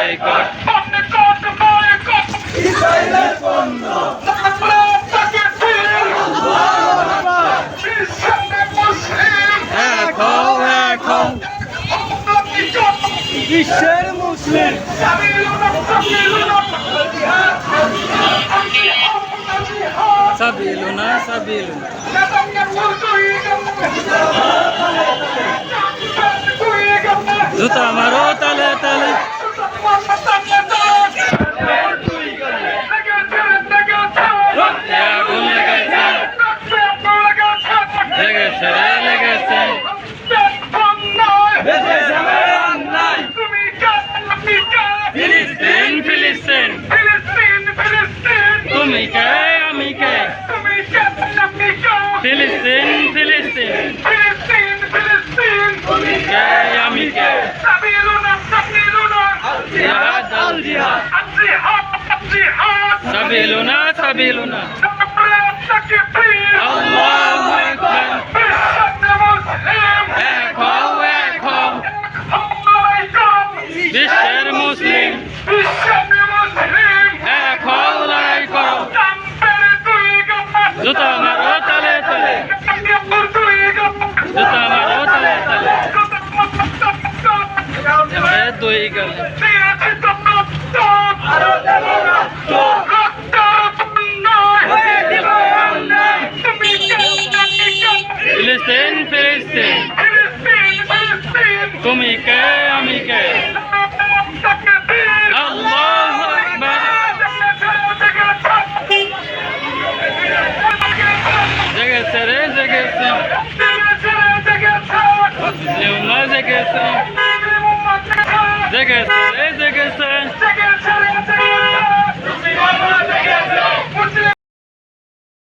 boycott ইসরায়েলের পণ্য এক হও এক হও বিশ্বের মুসলিম সাবিলুনা সাবিলুনা জুতা মারো তালে তালে আগুন লেগেছে লেগেছে ফিলিস্তিন ফিলিস্তিন তুমি কে আমি কে ফিলিস্তিন ফিলিস্তিন তুমি কে আমি কে জিহাদ আল জিহাদ সাবিলুনা সাবিলুনা আল্লাহু আকবার এক হও এক হও বিশ্বের মুসলিম এক হও লড়াই করো জুতা মারো তালে তালে জুতা মারো তালে তালে এবারে দুই গেল ফিলিস্তিন ফিলিস্তিন তুমি কে আমি কে আল্লাহু আকবার জেগেছে রে জেগেছে জেগেছে জেগেছে রে জেগেছে